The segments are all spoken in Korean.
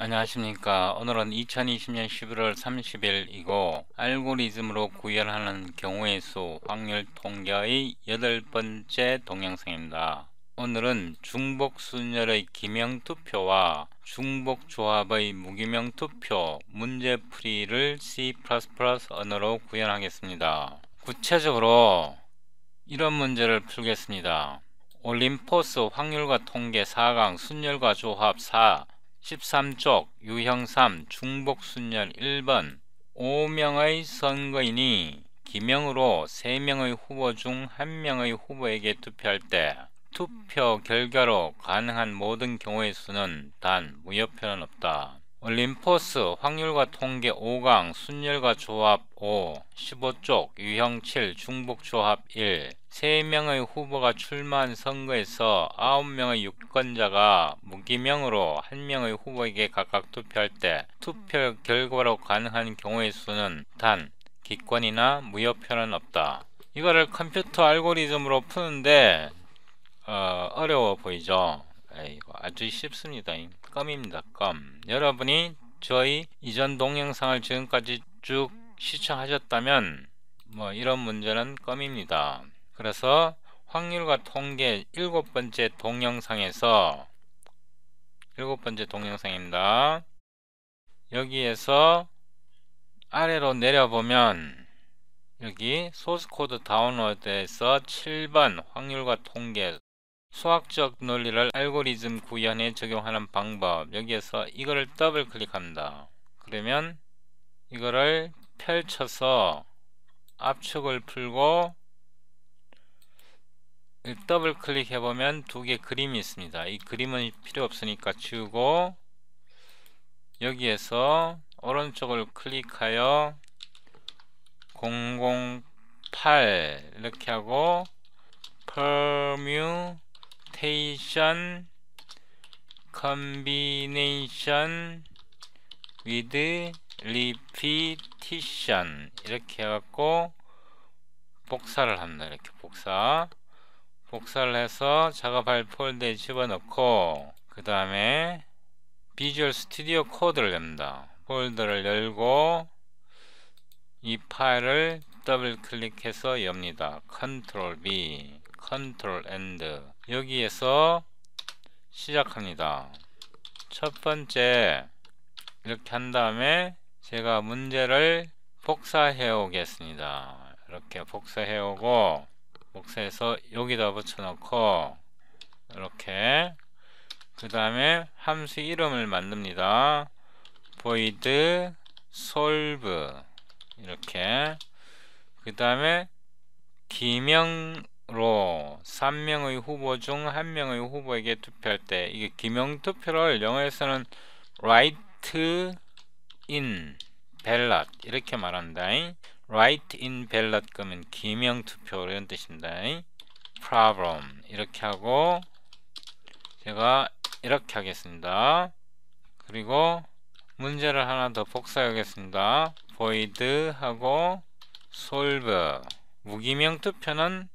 안녕하십니까. 오늘은 2020년 11월 30일이고 알고리즘으로 구현하는 경우의 수 확률 통계의 8번째 동영상입니다. 오늘은 중복순열의 기명투표와 중복조합의 무기명투표 문제풀이를 C++ 언어로 구현하겠습니다. 구체적으로 이런 문제를 풀겠습니다. 올림포스 확률과 통계 4강 순열과 조합 4 13쪽 유형 3 중복순열 1번 5명의 선거인이 기명으로 3명의 후보 중 1명의 후보에게 투표할 때 투표 결과로 가능한 모든 경우의 수는 단 무효표는 없다. 올림포스 확률과 통계 5강 순열과 조합 5 15쪽 유형 7 중복조합 1 3명의 후보가 출마한 선거에서 9명의 유권자가 무기명으로 1명의 후보에게 각각 투표할 때 투표 결과로 가능한 경우의 수는 단 기권이나 무효표는 없다. 이거를 컴퓨터 알고리즘으로 푸는데 어려워 보이죠? 이거 아주 쉽습니다. 껌입니다. 껌. 여러분이 저희 이전 동영상을 지금까지 쭉 시청하셨다면 이런 문제는 껌입니다. 그래서 확률과 통계 7번째 동영상에서 7번째 동영상입니다. 여기에서 아래로 내려보면 여기 소스코드 다운로드에서 7번 확률과 통계 수학적 논리를 알고리즘 구현에 적용하는 방법, 여기에서 이거를 더블 클릭합니다. 그러면 이거를 펼쳐서 압축을 풀고 더블 클릭해 보면 두 개 그림이 있습니다. 이 그림은 필요 없으니까 지우고 여기에서 오른쪽을 클릭하여 008 이렇게 하고 permutation combination with repetition 이렇게 해갖고 복사를 합니다. 이렇게 복사를 해서 작업할 폴더에 집어넣고 그 다음에 비주얼 스튜디오 코드를 냅니다. 폴더를 열고 이 파일을 더블 클릭해서 엽니다. 컨트롤 B, 컨트롤 엔드. 여기에서 시작합니다. 첫 번째 이렇게 한 다음에 제가 문제를 복사해 오겠습니다. 이렇게 복사해 오고 복사해서 여기다 붙여놓고 이렇게 그 다음에 함수 이름을 만듭니다. void solve 이렇게 그 다음에 기명으로 3명의 후보 중 1명의 후보에게 투표할 때 이게 기명 투표를 영어에서는 write in ballot 이렇게 말한다. write in ballot 그러면 기명 투표 이런 뜻입니다. problem 이렇게 하고 제가 이렇게 하겠습니다. 그리고 문제를 하나 더 복사해 오겠습니다. void 하고 solve 무기명 투표는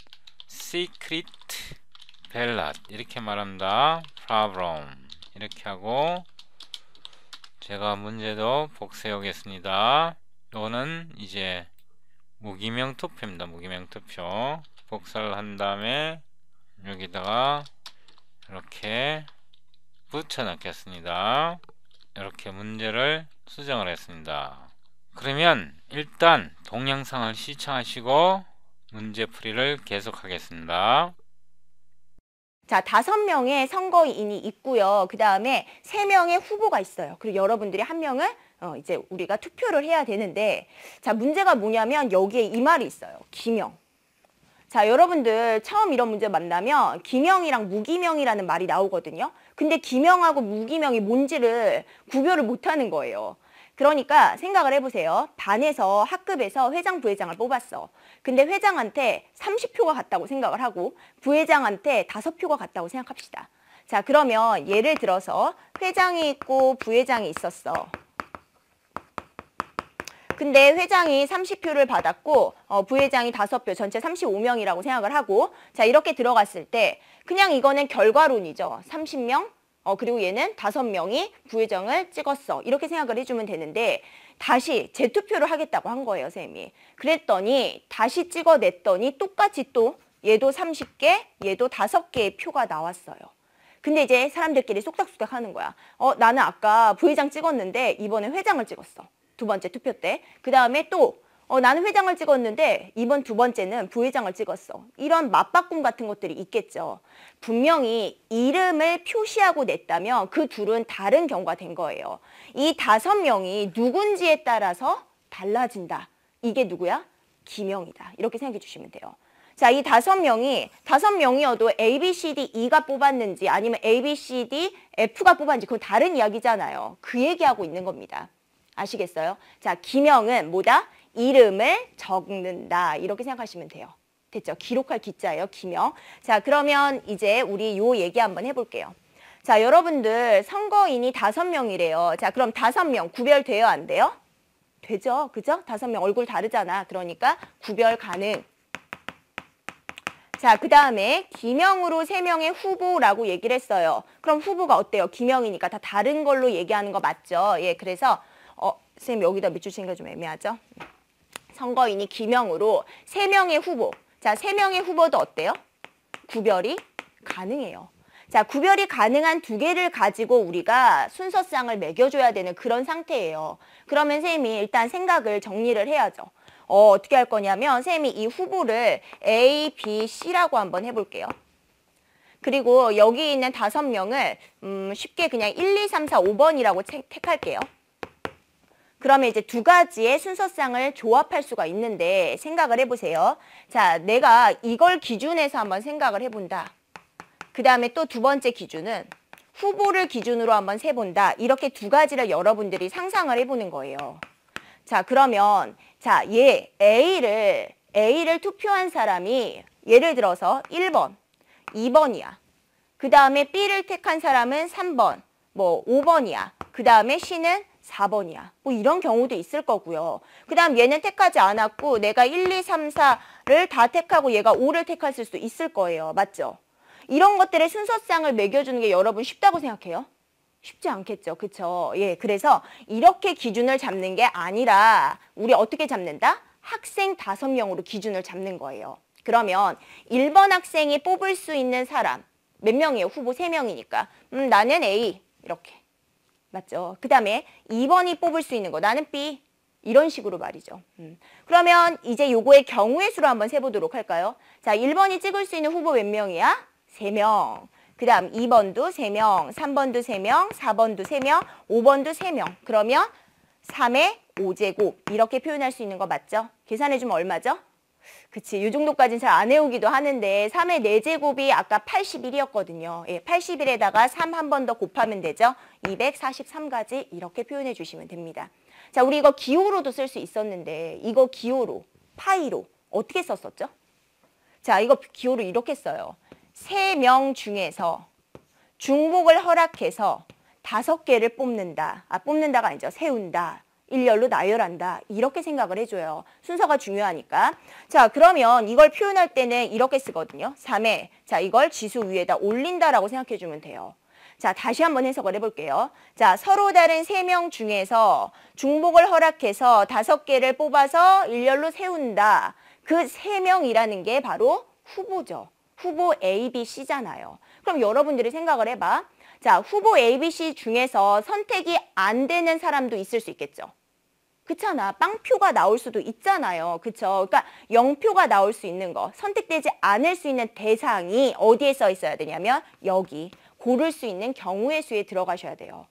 secret ballot 이렇게 말합니다. problem 이렇게 하고 제가 문제도 복사해 오겠습니다. 이거는 이제 무기명 투표입니다. 무기명 투표 복사를 한 다음에 여기다가 이렇게 붙여 넣겠습니다. 이렇게 문제를 수정을 했습니다. 그러면 일단 동영상을 시청하시고 문제풀이를 계속하겠습니다. 자, 5명의 선거인이 있고요. 그 다음에 3명의 후보가 있어요. 그리고 여러분들이 1명을 이제 우리가 투표를 해야 되는데, 자, 문제가 뭐냐면 여기에 이 말이 있어요. 기명. 자, 여러분들 처음 이런 문제 만나면 기명이랑 무기명이라는 말이 나오거든요. 근데 기명하고 무기명이 뭔지를 구별을 못하는 거예요. 그러니까 생각을 해보세요. 반에서 학급에서 회장, 부회장을 뽑았어. 근데 회장한테 30표가 갔다고 생각을 하고 부회장한테 5표가 갔다고 생각합시다. 자, 그러면 예를 들어서 회장이 있고 부회장이 있었어. 근데 회장이 30표를 받았고 부회장이 5표, 전체 35명이라고 생각을 하고 자, 이렇게 들어갔을 때 그냥 이거는 결과론이죠. 30명, 그리고 얘는 5명이 부회장을 찍었어. 이렇게 생각을 해주면 되는데 다시 재투표를 하겠다고 한 거예요, 선생님이. 그랬더니 다시 찍어냈더니 똑같이 또 얘도 30개, 얘도 5개의 표가 나왔어요. 근데 이제 사람들끼리 쏙닥쏙닥 하는 거야. 나는 아까 부회장 찍었는데 이번에 회장을 찍었어. 두 번째 투표 때. 그 다음에 또 나는 회장을 찍었는데 이번 두 번째는 부회장을 찍었어. 이런 맞바꿈 같은 것들이 있겠죠. 분명히 이름을 표시하고 냈다면 그 둘은 다른 경우가 된 거예요. 이 5명이 누군지에 따라서 달라진다. 이게 누구야? 기명이다. 이렇게 생각해 주시면 돼요. 자, 이 5명이어도 A, B, C, D, E가 뽑았는지 아니면 A, B, C, D, F가 뽑았는지 그건 다른 이야기잖아요. 그 얘기하고 있는 겁니다. 아시겠어요? 자, 기명은 뭐다? 이름을 적는다. 이렇게 생각하시면 돼요. 됐죠? 기록할 기자예요. 기명. 자, 그러면 이제 우리 요 얘기 한번 해볼게요. 자, 여러분들 선거인이 5명이래요. 자, 그럼 5명 구별돼요? 안 돼요? 되죠? 그죠? 5명 얼굴 다르잖아. 그러니까 구별 가능. 자, 그 다음에 기명으로 3명의 후보라고 얘기를 했어요. 그럼 후보가 어때요? 기명이니까 다 다른 걸로 얘기하는 거 맞죠? 예, 그래서 선생님 여기다 밑줄 치는 게 좀 애매하죠? 선거인이 기명으로 3명의 후보. 자, 3명의 후보도 어때요? 구별이 가능해요. 자, 구별이 가능한 2개를 가지고 우리가 순서상을 매겨줘야 되는 그런 상태예요. 그러면 선생님이 일단 생각을 정리를 해야죠. 어떻게 할 거냐면 선생님이 이 후보를 A, B, C라고 한번 해볼게요. 그리고 여기 있는 5명을 쉽게 그냥 1, 2, 3, 4, 5번이라고 택할게요. 그러면 이제 2가지의 순서상을 조합할 수가 있는데 생각을 해보세요. 자, 내가 이걸 기준해서 한번 생각을 해본다. 그 다음에 또 2번째 기준은 후보를 기준으로 한번 세본다. 이렇게 2가지를 여러분들이 상상을 해보는 거예요. 자, 그러면 자, A를 투표한 사람이 예를 들어서 1번, 2번이야. 그 다음에 B를 택한 사람은 3번, 5번이야. 그 다음에 C는 4번이야. 이런 경우도 있을 거고요. 그 다음 얘는 택하지 않았고 내가 1, 2, 3, 4를 다 택하고 얘가 5를 택했을 수도 있을 거예요. 맞죠? 이런 것들의 순서상을 매겨주는 게 여러분 쉽다고 생각해요? 쉽지 않겠죠. 그쵸? 예, 그래서 이렇게 기준을 잡는 게 아니라 우리 어떻게 잡는다? 학생 5명으로 기준을 잡는 거예요. 그러면 1번 학생이 뽑을 수 있는 사람 몇 명이에요? 후보 3명이니까. 나는 A 이렇게. 맞죠? 그 다음에 2번이 뽑을 수 있는 거 나는 B 이런 식으로 말이죠. 그러면 이제 요거의 경우의 수로 한번 세보도록 할까요? 자, 1번이 찍을 수 있는 후보 몇 명이야? 3명. 그 다음 2번도 3명, 3번도 3명, 4번도 3명, 5번도 3명. 그러면 3의 5제곱 이렇게 표현할 수 있는 거 맞죠? 계산해주면 얼마죠? 그치, 이 정도까지는 잘 안 외우기도 하는데 3의 4제곱이 아까 81이었거든요. 예, 81에다가 3 한 번 더 곱하면 되죠. 243가지 이렇게 표현해 주시면 됩니다. 자, 우리 이거 기호로도 쓸 수 있었는데 이거 기호로, 파이로 어떻게 썼었죠? 자, 이거 기호로 이렇게 써요. 3명 중에서 중복을 허락해서 5개를 뽑는다. 뽑는다가 아니죠. 세운다. 일렬로 나열한다. 이렇게 생각을 해줘요. 순서가 중요하니까. 자, 그러면 이걸 표현할 때는 이렇게 쓰거든요. 3에 자, 이걸 지수 위에다 올린다라고 생각해주면 돼요. 자, 다시 한번 해석을 해볼게요. 자, 서로 다른 3명 중에서 중복을 허락해서 5개를 뽑아서 일렬로 세운다. 그 3명이라는 게 바로 후보죠. 후보 A, B, C잖아요. 그럼 여러분들이 생각을 해봐. 자, 후보 A, B, C 중에서 선택이 안 되는 사람도 있을 수 있겠죠. 그렇잖아. 빵표가 나올 수도 있잖아요. 그쵸? 그러니까 0표가 나올 수 있는 거, 선택되지 않을 수 있는 대상이 어디에 써 있어야 되냐면 여기 고를 수 있는 경우의 수에 들어가셔야 돼요.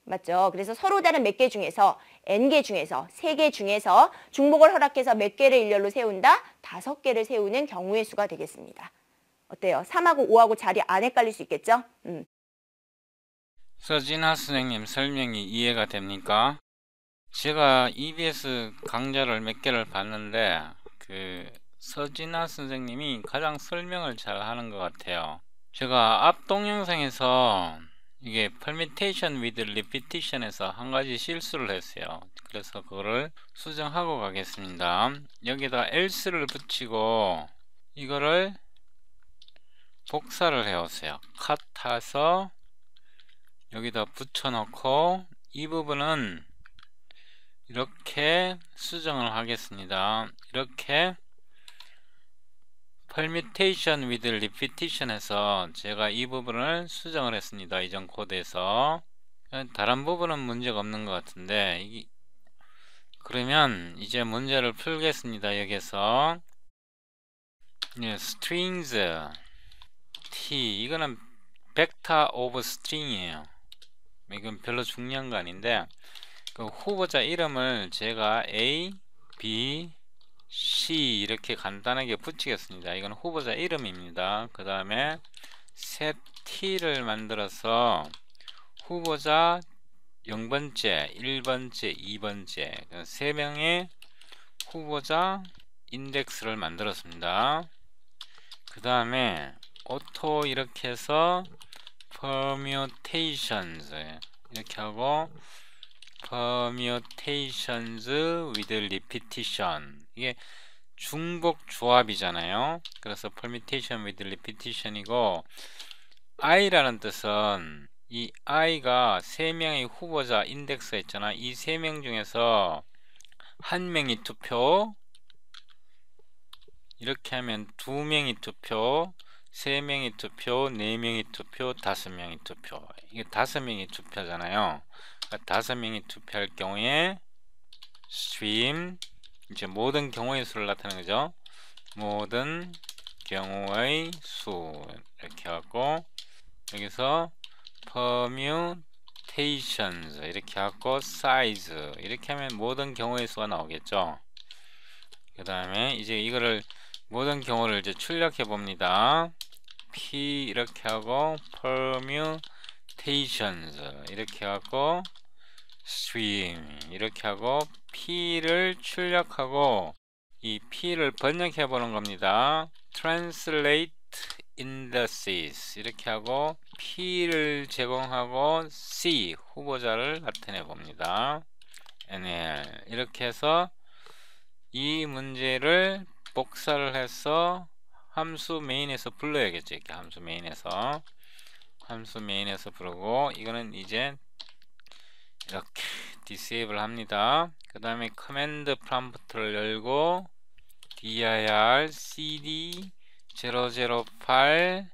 맞죠? 그래서 서로 다른 몇 개 중에서 N개 중에서 3개 중에서 중복을 허락해서 몇 개를 일렬로 세운다? 5개를 세우는 경우의 수가 되겠습니다. 어때요? 3하고 5하고 자리 안 헷갈릴 수 있겠죠? 서진아 선생님 설명이 이해가 됩니까? 제가 EBS 강좌를 몇 개를 봤는데 서진아 선생님이 가장 설명을 잘 하는 것 같아요. 제가 앞 동영상에서 이게 permutation with repetition에서 한 가지 실수를 했어요. 그래서 그거를 수정하고 가겠습니다. 여기다 else를 붙이고 이거를 복사를 해오세요. 컷해서 여기다 붙여놓고 이 부분은 이렇게 수정을 하겠습니다. 이렇게 permutation with repetition 해서 제가 이 부분을 수정을 했습니다. 이전 코드에서. 다른 부분은 문제가 없는 것 같은데, 그러면 이제 문제를 풀겠습니다. 여기서 strings t, 이거는 vector of string이에요. 이건 별로 중요한 거 아닌데, 그 후보자 이름을 제가 A, B, C 이렇게 간단하게 붙이겠습니다. 이건 후보자 이름입니다. 그 다음에 set t를 만들어서 후보자 0번째, 1번째, 2번째 3명의 후보자 인덱스를 만들었습니다. 그 다음에 auto 이렇게 해서 permutations 이렇게 하고 permutations with repetition, 이게 중복 조합이잖아요. 그래서 permutation with repetition이고, i라는 뜻은 이 i가 3명의 후보자 인덱스가 있잖아. 이 3명 중에서 한 명이 투표, 이렇게 하면 2명이 투표, 3명이 투표, 4명이 투표, 5명이 투표. 이게 5명이 투표잖아요. 5명이 투표할 경우에 stream, 이제 모든 경우의 수를 나타내는 거죠. 모든 경우의 수 이렇게 하고, 여기서 permutations 이렇게 하고 size 이렇게 하면 모든 경우의 수가 나오겠죠. 그 다음에 이제 이거를 모든 경우를 이제 출력해 봅니다. p 이렇게 하고 permutations 이렇게 하고 stream 이렇게 하고 p를 출력하고 이 p를 번역해 보는 겁니다. translate indices 이렇게 하고 p를 제공하고 c 후보자를 나타내 봅니다. nl 이렇게 해서 이 문제를 복사를 해서 함수 메인에서 불러야겠죠. 이렇게 함수 메인에서 부르고, 이거는 이제 이렇게 disable 합니다. 그 다음에 커맨드 프롬프트를 열고 dir cd 008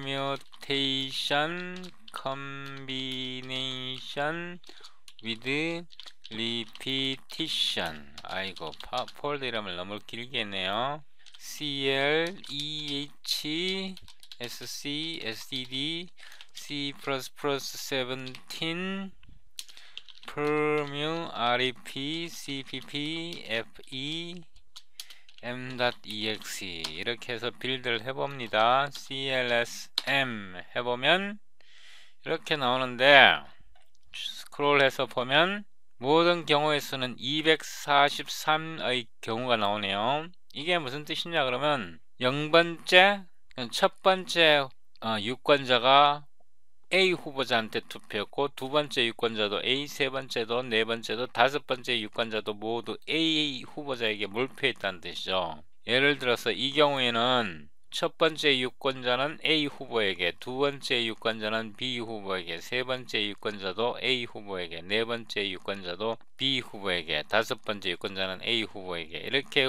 permutation combination with repetition. 아이고, 폴더 이름을 너무 길게 했네요. cleh sc sdd c++17 permu rep cpp fe m.exe 이렇게 해서 빌드를 해봅니다. clsm 해보면 이렇게 나오는데, 스크롤해서 보면 모든 경우의 수는 243의 경우가 나오네요. 이게 무슨 뜻이냐 그러면 0번째 첫 번째 유권자가 A 후보자한테 투표했고, 두 번째 유권자도 A, 세 번째도, 네 번째도, 다섯 번째 유권자도 모두 A 후보자에게 몰표했다는 뜻이죠. 예를 들어서 이 경우에는 첫 번째 유권자는 A 후보에게, 두 번째 유권자는 B 후보에게, 세 번째 유권자도 A 후보에게, 네 번째 유권자도 B 후보에게, 다섯 번째 유권자는 A 후보에게 이렇게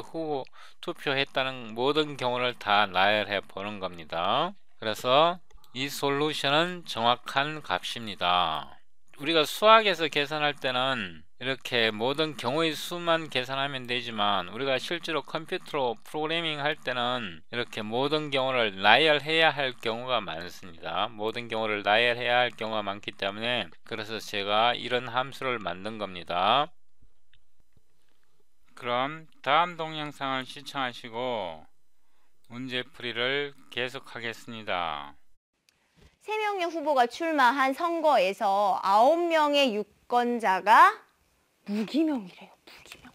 투표했다는 모든 경우를 다 나열해 보는 겁니다. 그래서 이 솔루션은 정확한 값입니다. 우리가 수학에서 계산할 때는 이렇게 모든 경우의 수만 계산하면 되지만, 우리가 실제로 컴퓨터로 프로그래밍 할 때는 이렇게 모든 경우를 나열해야 할 경우가 많습니다. 모든 경우를 나열해야 할 경우가 많기 때문에, 그래서 제가 이런 함수를 만든 겁니다. 그럼 다음 동영상을 시청하시고 문제풀이를 계속하겠습니다. 3명의 후보가 출마한 선거에서 9명의 유권자가 무기명이래요. 무기명.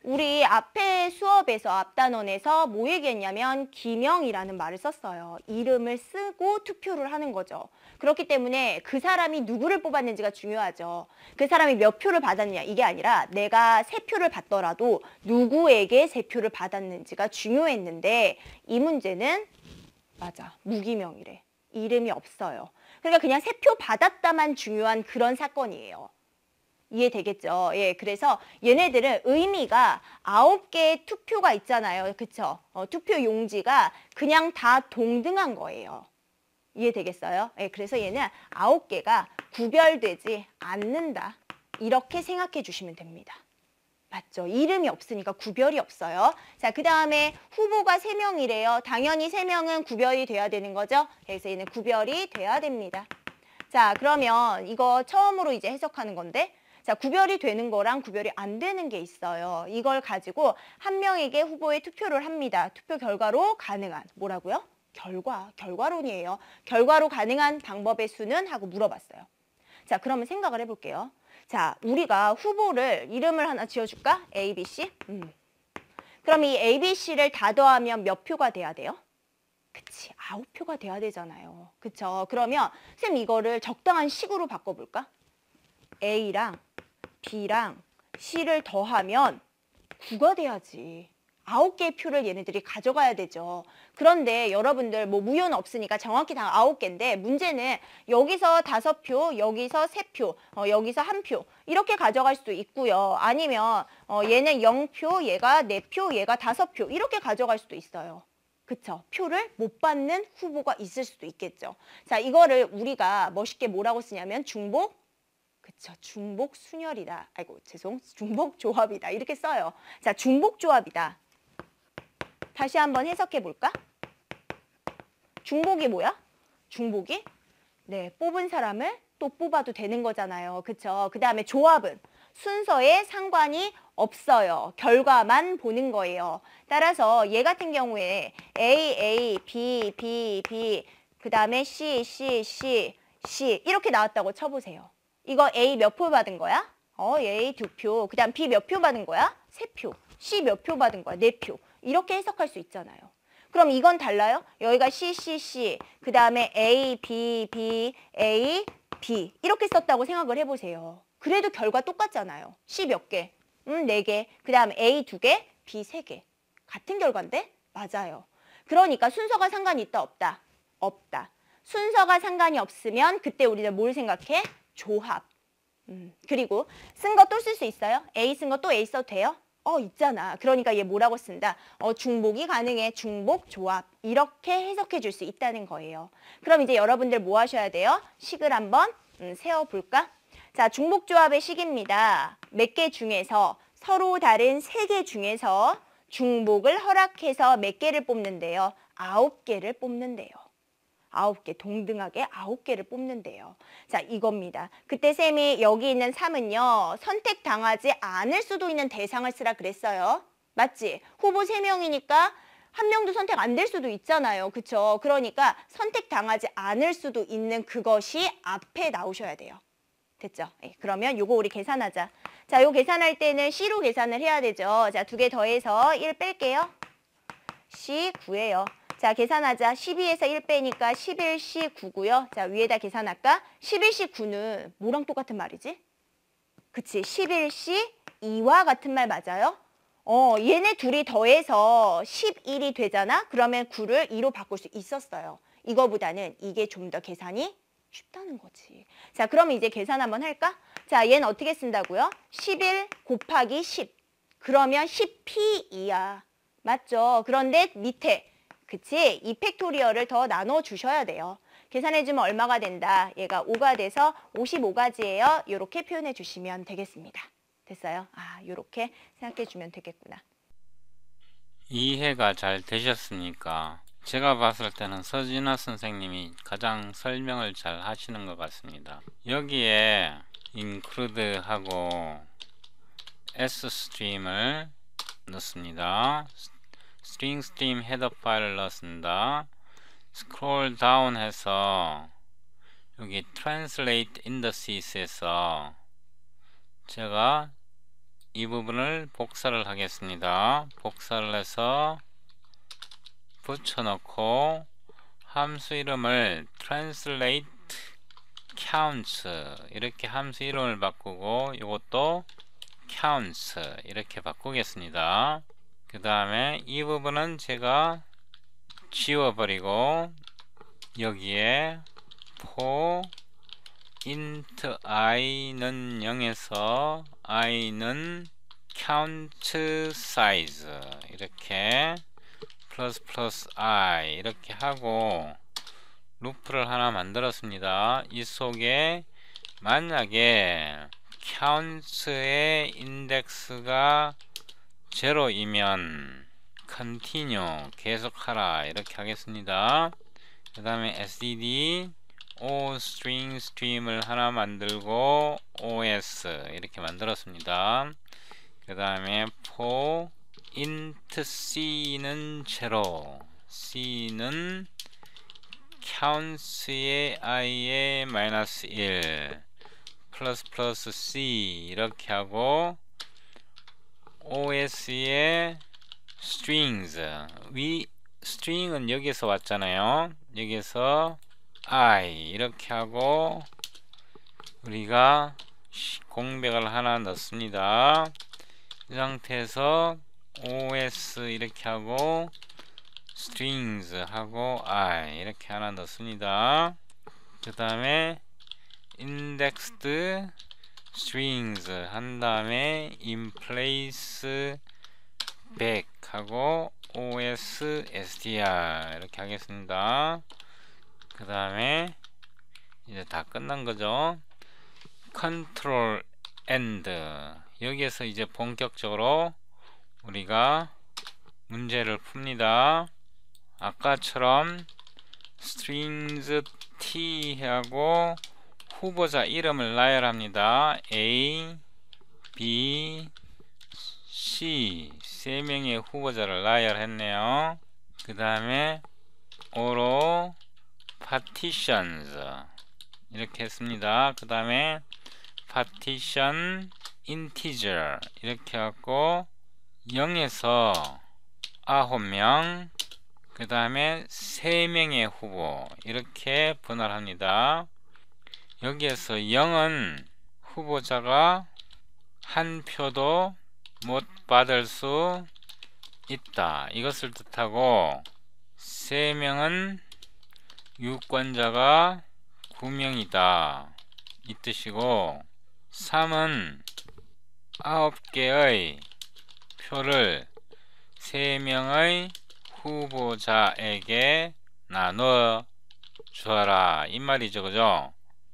우리 앞에 수업에서 앞단원에서 뭐 얘기했냐면 기명이라는 말을 썼어요. 이름을 쓰고 투표를 하는 거죠. 그렇기 때문에 그 사람이 누구를 뽑았는지가 중요하죠. 그 사람이 몇 표를 받았냐 이게 아니라 내가 3표를 받더라도 누구에게 3표를 받았는지가 중요했는데, 이 문제는 맞아, 무기명이래. 이름이 없어요. 그러니까 그냥 세 표 받았다만 중요한 그런 사건이에요. 이해되겠죠? 예, 그래서 얘네들은 의미가 9개의 투표가 있잖아요. 그쵸? 투표 용지가 그냥 다 동등한 거예요. 이해되겠어요? 예, 그래서 얘는 9개가 구별되지 않는다. 이렇게 생각해 주시면 됩니다. 맞죠? 이름이 없으니까 구별이 없어요. 자, 그 다음에 후보가 3명이래요. 당연히 3명은 구별이 돼야 되는 거죠. 그래서 얘는 구별이 돼야 됩니다. 자, 그러면 이거 처음으로 이제 해석하는 건데, 자, 구별이 되는 거랑 구별이 안 되는 게 있어요. 이걸 가지고 한 명에게 후보에 투표를 합니다. 투표 결과로 가능한, 뭐라고요? 결과론이에요. 결과로 가능한 방법의 수는? 하고 물어봤어요. 자, 그러면 생각을 해볼게요. 자, 우리가 후보를 이름을 하나 지어줄까? A, B, C? 그럼 이 A, B, C를 다 더하면 몇 표가 돼야 돼요? 그치, 9표가 돼야 되잖아요. 그쵸? 그러면 쌤 이거를 적당한 식으로 바꿔볼까? A랑 B랑 C를 더하면 9가 돼야지. 9개의 표를 얘네들이 가져가야 되죠. 그런데 여러분들 뭐 무효는 없으니까 정확히 다 9개인데 문제는 여기서 5표, 여기서 3표, 여기서 1표 이렇게 가져갈 수도 있고요. 아니면 얘는 0표, 얘가 4표, 얘가 5표 이렇게 가져갈 수도 있어요. 그쵸? 표를 못 받는 후보가 있을 수도 있겠죠. 자, 이거를 우리가 멋있게 뭐라고 쓰냐면 중복, 그쵸? 중복 순열이다. 아이고, 중복 조합이다. 이렇게 써요. 자, 중복 조합이다. 다시 한번 해석해 볼까? 중복이 뭐야? 중복이 네, 뽑은 사람을 또 뽑아도 되는 거잖아요. 그쵸? 그 다음에 조합은 순서에 상관이 없어요. 결과만 보는 거예요. 따라서 얘 같은 경우에 A, B, B, 그 다음에 C, C 이렇게 나왔다고 쳐보세요. 이거 A 몇 표 받은 거야? A 2표. 그 다음 B 몇 표 받은 거야? 3표. C 몇 표 받은 거야? 4표. 이렇게 해석할 수 있잖아요. 그럼 이건 달라요? 여기가 C, 그 다음에 A, B, A, B 이렇게 썼다고 생각을 해보세요. 그래도 결과 똑같잖아요. C 몇 개? 4개. 그 다음에 A 2개, B 3개. 같은 결과인데? 맞아요. 그러니까 순서가 상관이 있다, 없다? 없다. 순서가 상관이 없으면 그때 우리는 뭘 생각해? 조합. 그리고 쓴 거 또 쓸 수 있어요? A 쓴 거 또 A 써도 돼요? 있잖아. 그러니까 얘 뭐라고 쓴다? 중복이 가능해. 중복 조합. 이렇게 해석해 줄 수 있다는 거예요. 그럼 이제 여러분들 뭐 하셔야 돼요? 식을 한번 세워볼까? 자, 중복 조합의 식입니다. 몇 개 중에서 서로 다른 3개 중에서 중복을 허락해서 몇 개를 뽑는데요? 9개를 뽑는데요. 9개, 동등하게 9개를 뽑는데요. 자, 이겁니다. 그때 쌤이 여기 있는 3은요. 선택당하지 않을 수도 있는 대상을 쓰라 그랬어요. 맞지? 후보 3명이니까 한 명도 선택 안 될 수도 있잖아요. 그쵸? 그러니까 선택당하지 않을 수도 있는 그것이 앞에 나오셔야 돼요. 됐죠? 네, 그러면 요거 우리 계산하자. 자, 요 계산할 때는 C로 계산을 해야 되죠. 자, 2개 더해서 1 뺄게요. C 9예요. 자, 계산하자. 12에서 1 빼니까 11C 9고요. 자, 위에다 계산할까? 11C 9는 뭐랑 똑같은 말이지? 그치, 11C 2와 같은 말 맞아요? 얘네 둘이 더해서 11이 되잖아? 그러면 9를 2로 바꿀 수 있었어요. 이거보다는 이게 좀 더 계산이 쉽다는 거지. 자, 그럼 이제 계산 한번 할까? 자, 얘는 어떻게 쓴다고요? 11 곱하기 10. 그러면 10P2야. 맞죠? 그런데 밑에 그치? 이 팩토리얼을 더 나눠 주셔야 돼요. 계산해주면 얼마가 된다? 얘가 5가 돼서 55가지예요. 이렇게 표현해 주시면 되겠습니다. 됐어요? 이렇게 생각해 주면 되겠구나. 이해가 잘 되셨습니까? 제가 봤을 때는 서진아 선생님이 가장 설명을 잘 하시는 것 같습니다. 여기에 include 하고 sstream을 넣습니다. string 헤더 파일을 넣습니다. 스크롤 다운 해서 여기 translate indexes에서 제가 이 부분을 복사를 하겠습니다. 복사를 해서 붙여넣고 함수 이름을 translate counts 이렇게 함수 이름을 바꾸고 이것도 counts 이렇게 바꾸겠습니다. 그 다음에 이 부분은 제가 지워버리고 여기에 for int i는 0에서 i는 count size 이렇게 플러스 i 이렇게 하고 루프를 하나 만들었습니다. 이 속에 만약에 count의 인덱스가 0이면 continue 계속하라 이렇게 하겠습니다. 그 다음에 std o string stream을 하나 만들고 os 이렇게 만들었습니다. 그 다음에 for int c는 0 c는 counts의 i의 마이너스 1 플러스 c 이렇게 하고 os의 strings string은 여기서 왔잖아요. 여기서 i 이렇게 하고 우리가 공백을 하나 넣습니다. 이 상태에서 os 이렇게 하고 strings 하고 i 이렇게 하나 넣습니다. 그 다음에 indexed strings 한 다음에 in place back 하고 os str 이렇게 하겠습니다. 그 다음에 이제 다 끝난 거죠. control end 여기에서 이제 본격적으로 우리가 문제를 풉니다. 아까처럼 strings t 하고 후보자 이름을 나열합니다. A, B, C 세 명의 후보자를 나열했네요. 그 다음에 O로 partitions 이렇게 했습니다. 그 다음에 partition integer 이렇게 하고 0에서 9명 그 다음에 3명의 후보 이렇게 분할합니다. 여기에서 0은 후보자가 한 표도 못 받을 수 있다 이것을 뜻하고 3명은 유권자가 9명이다 이 뜻이고 3은 9개의 표를 3명의 후보자에게 나눠 주어라 이 말이죠. 그죠?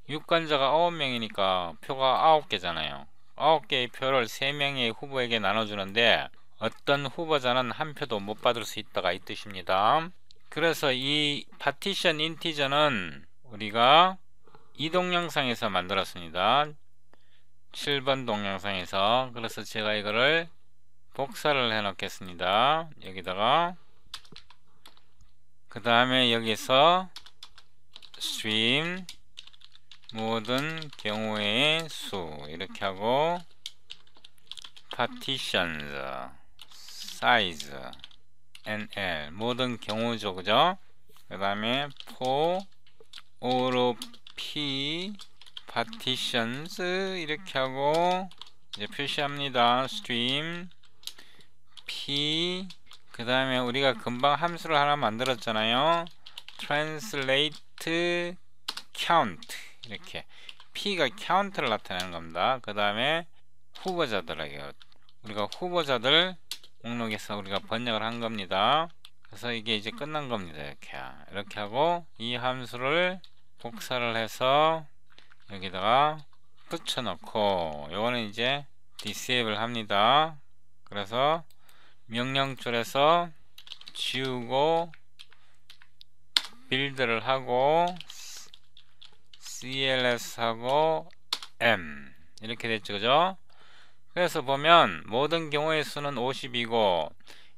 유권자가 9명이니까 표가 9개잖아요. 9개의 표를 3명의 후보에게 나눠주는데 어떤 후보자는 한 표도 못 받을 수 있다가 이 뜻입니다. 그래서 이 파티션 인티저는 우리가 이 동영상에서 만들었습니다. 7번 동영상에서. 그래서 제가 이거를 복사를 해 놓겠습니다. 여기다가 그 다음에 여기서 stream 모든 경우의 수 이렇게 하고 partitions size nl 모든 경우죠. 그죠? 그 다음에 for all of p partitions 이렇게 하고 이제 표시합니다. stream p 그 다음에 우리가 금방 함수를 하나 만들었잖아요. translate count 이렇게 p가 count를 나타내는 겁니다. 그 다음에 후보자들에게 우리가 후보자들 목록에서 우리가 번역을 한 겁니다. 그래서 이게 이제 끝난 겁니다. 이렇게 하고 이 함수를 복사를 해서 여기다가 붙여놓고 요거는 이제 disable 합니다. 그래서 명령줄에서 지우고 빌드를 하고 cls 하고 m 이렇게 됐죠. 그죠? 그래서 보면 모든 경우의 수는 50이고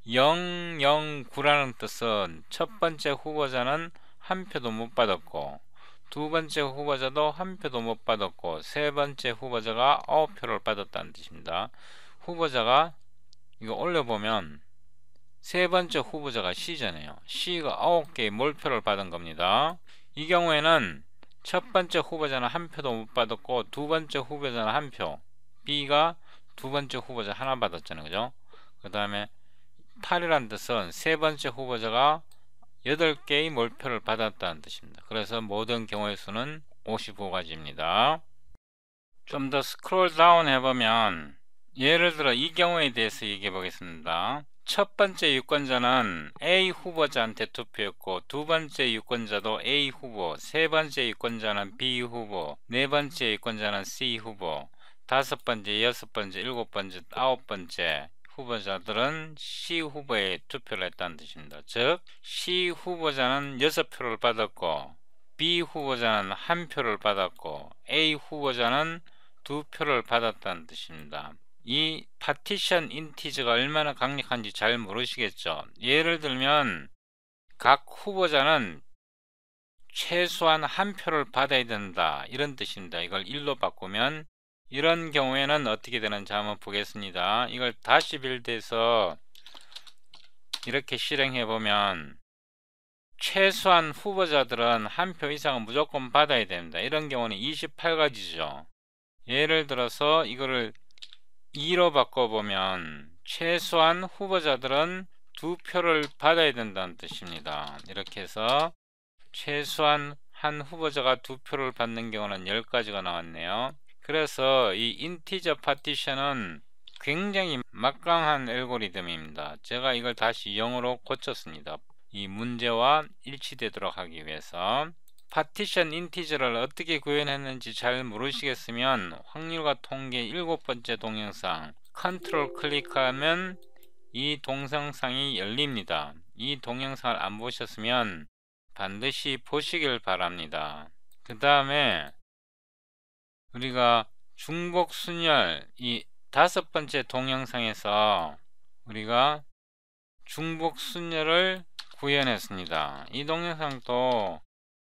009라는 뜻은 첫 번째 후보자는 한 표도 못 받았고 두 번째 후보자도 한 표도 못 받았고 세 번째 후보자가 9표를 받았다는 뜻입니다. 후보자가 이거 올려보면 세 번째 후보자가 C잖아요. C가 9개의 몰표를 받은 겁니다. 이 경우에는 첫 번째 후보자는 한 표도 못 받았고 두 번째 후보자는 한 표, B가 두 번째 후보자 하나 받았잖아요. 그죠? 그 다음에 8이란 뜻은 세 번째 후보자가 8개의 몰표를 받았다는 뜻입니다. 그래서 모든 경우의 수는 55가지입니다. 좀 더 스크롤 다운 해보면 예를 들어 이 경우에 대해서 얘기해 보겠습니다. 첫 번째 유권자는 A 후보자한테 투표했고, 두 번째 유권자도 A 후보, 세 번째 유권자는 B 후보, 네 번째 유권자는 C 후보, 다섯 번째, 여섯 번째, 일곱 번째, 아홉 번째 후보자들은 C 후보에 투표를 했다는 뜻입니다. 즉 C 후보자는 6표를 받았고, B 후보자는 1표를 받았고, A 후보자는 2표를 받았다는 뜻입니다. 이 파티션 인티저가 얼마나 강력한지 잘 모르시겠죠. 예를 들면 각 후보자는 최소한 1표를 받아야 된다, 이런 뜻입니다. 이걸 1로 바꾸면 이런 경우에는 어떻게 되는지 한번 보겠습니다. 이걸 다시 빌드해서 이렇게 실행해 보면 최소한 후보자들은 1표 이상은 무조건 받아야 됩니다. 이런 경우는 28가지죠. 예를 들어서 이거를 2로 바꿔보면 최소한 후보자들은 2표를 받아야 된다는 뜻입니다. 이렇게 해서 최소한 한 후보자가 2표를 받는 경우는 10가지가 나왔네요. 그래서 이 인티저 파티션은 굉장히 막강한 알고리즘입니다. 제가 이걸 다시 0으로 고쳤습니다. 이 문제와 일치되도록 하기 위해서. 파티션 인티저를 어떻게 구현했는지 잘 모르시겠으면 확률과 통계 7번째 동영상 컨트롤 클릭하면 이 동영상이 열립니다. 이 동영상을 안 보셨으면 반드시 보시길 바랍니다. 그 다음에 우리가 중복순열, 이 5번째 동영상에서 우리가 중복순열을 구현했습니다. 이 동영상도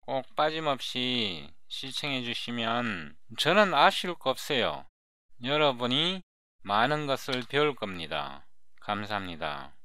꼭 빠짐없이 시청해 주시면 저는 아쉬울 거 없어요. 여러분이 많은 것을 배울 겁니다. 감사합니다.